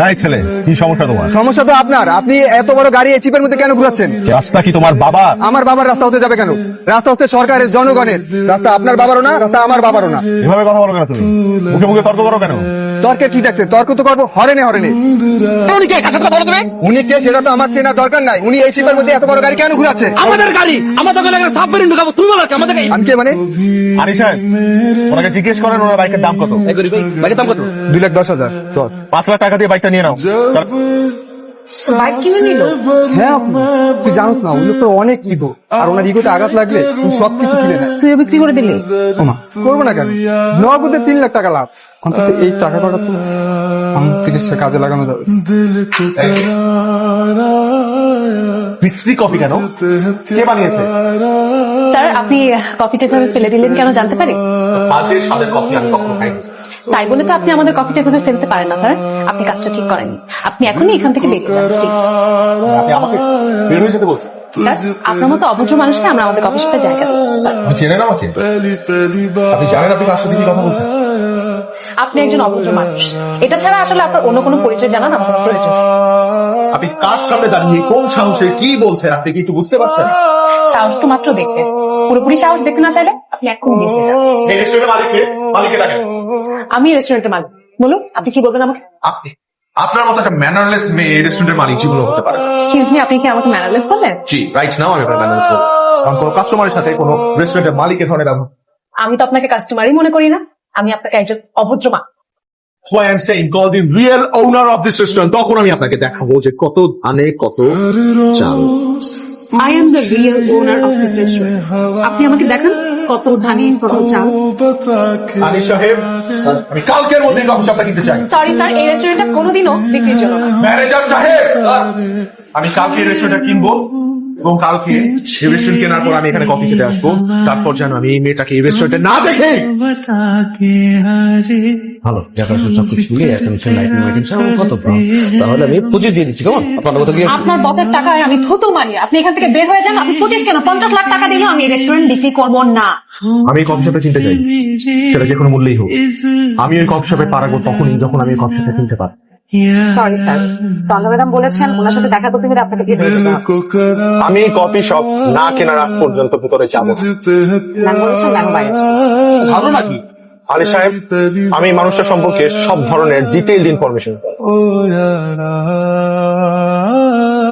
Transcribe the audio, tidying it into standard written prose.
এই ছেলে, কি সমস্যা তোমার? সমস্যা তো আপনার। আপনি এত বড় গাড়ি এই চিপের মধ্যে কেন ঘুরাচ্ছেন? রাস্তা কি তোমার বাবা? আমার বাবার রাস্তা হতে যাবে কেন? রাস্তা হচ্ছে সরকারের, জনগণের। রাস্তা আপনার বাবারও না, রাস্তা আমার বাবারও না। এভাবে কথা বলো কেন তুমি? মুখে মুখে তর্ক করো কেন? তর্কে কি দেখছে? তর্ক তো করবো হরেনে হরেনে। উনি কে সেটা তো আমার চেনার দরকার নাই। উনি এই চিপের মধ্যে এত বড় গাড়ি কেন ঘুরাচ্ছে? আমাদের গাড়ি, আমাদের সাবমেরিন ঢুকাবো, তুমি বলো আমাদের গাড়ি। আমি কে মানে? আনিস সাহেব, ওনাকে জিজ্ঞেস করেন ওনার বাইকের দাম কত। বাইকের দাম কত? 2,10,000। চল। 5 লাখ টাকা দিয়ে বাইকটা নিয়ে নাও। বাইক কিনে নিল? হ্যাঁ আপু, তুই জানোস না, ওগুলো তো অনেক ইগো, আর ওনার ইগোতে আঘাত লাগলে তুই সবকিছু কিনে নেয়। তুইও বিক্রি করে দিলি? ওমা, করবো না কেন? নগদে 3 লাখ টাকা লাভ। অন্তত এই টাকা কটা তো আমার চিকিৎসা কাজে লাগানো যাবে। মিস্ত্রি কফি কেন? কে বানিয়েছে? স্যার, আপনি কফিটা এভাবে ফেলে দিলেন কেন জানতে পারি? আজের স্বাদের কফি আমি কখনো খাইনি। তাই বলে তো আপনি আমাদের কফিটা এভাবে ফেলতে পারেন না স্যার। আপনি কাজটা ঠিক করেননি। আপনি এখনই এখান থেকে বেরিয়ে যান প্লিজ। আপনি আমাকে বের হয়ে যেতে বলছেন? স্যার, আপনার মতো অভদ্র মানুষকে আমরা আমাদের কফি শপে জায়গা দেবো স্যার। আপনি চেনেন আমাকে? আপনি জানেন আপনি কার সাথে কি কথা বলছেন? আপনি একজন অভদ্র মানুষ। এটা ছাড়া আসলে আপনার অন্য কোনো পরিচয় জানান আমার প্রয়োজন। আপনি কার সামনে দাঁড়িয়ে কোন সাহসে কি বলছেন আপনি কি একটু বুঝতে পারছেন? সাহস তো মাত্র দেখতে, পুরোপুরি সাহস দেখতে না চাইলে আপনি এক্ষুনি বেরিয়ে যান। এই রেস্টুরেন্টের মালিককে ডাকেন। আমি রেস্টুরেন্টের মালিক। বলুন, আপনি কি বলবেন আমাকে? আপনি আপনার মতো একটা ম্যানারলেস মেয়ে এই রেস্টুরেন্টের মালিক জীবনে হতে পারে না। এক্সকিউজ মি, আপনি কি আমাকে ম্যানারলেস বললেন? জি, রাইট নাও আমি আপনার ম্যানারলেস বলবো। কারণ কোনো কাস্টমারের সাথে কোনো রেস্টুরেন্টের মালিকের ধরনের ব্যবহার। আমি তো আপনাকে কাস্টমারই মনে করি না। আমি আপনাকে একজন অভদ্র মা। That's why I'm saying call the real owner of this restaurant. তখন আমি আপনাকে দেখাবো যে কত ধানে কত চাল। I am the real owner of this restaurant. আপনি আমাকে দেখান কত ধানি কত চাল। আনিস সাহেব, আমি কালকের মধ্যে কফি শপটা কিনতে চাই। সরি স্যার, এই রেস্টুরেন্টটা কোনোদিনও বিক্রির জন্য না। ম্যানেজার সাহেব, আমি কালকে এই রেস্টুরেন্টটা কিনবো এবং কালকে এই রেস্টুরেন্ট কেনার পর আমি এখানে কফি খেতে আসবো। তারপর যেন আমি এই মেয়েটাকে এই রেস্টুরেন্টে না দেখে। ভালো, ডেকোরেশন সবকিছু মিলিয়ে অ্যাটেনশন লাইটিং মাইটিং সব কত ভালো। তাহলে আমি 25 দিয়ে দিচ্ছি। কেমন? আপনার কথা কি? আপনার বকের টাকায় আমি থুতু মারি। আপনি এখান থেকে বের হয়ে যান। আপনি 25 কেন 50 লাখ টাকা দিলেও আমি এই রেস্টুরেন্ট বিক্রি করবো না। আমি এই কফি শপটা কিনতে চাই, সেটা যে কোনো মূল্যেই হোক। আমি ওই কফি শপে পারাবো তখনই যখন আমি কফি শপে কিনতে পারবো। সরি স্যার, তন্দ্রা ম্যাডাম বলেছেন ওনার সাথে দেখা করতে গেলে আপনাকে বের হয়ে যেতে হবে। আমি এই কফি শপ না কেনার আগ পর্যন্ত ভিতরে যাবো। ম্যাম বলেছেন ম্যাম বাইরে। ভালো নাকি? আলী সাহেব, আমি এই মানুষটা সম্পর্কে সব ধরনের ডিটেইলড ইনফরমেশন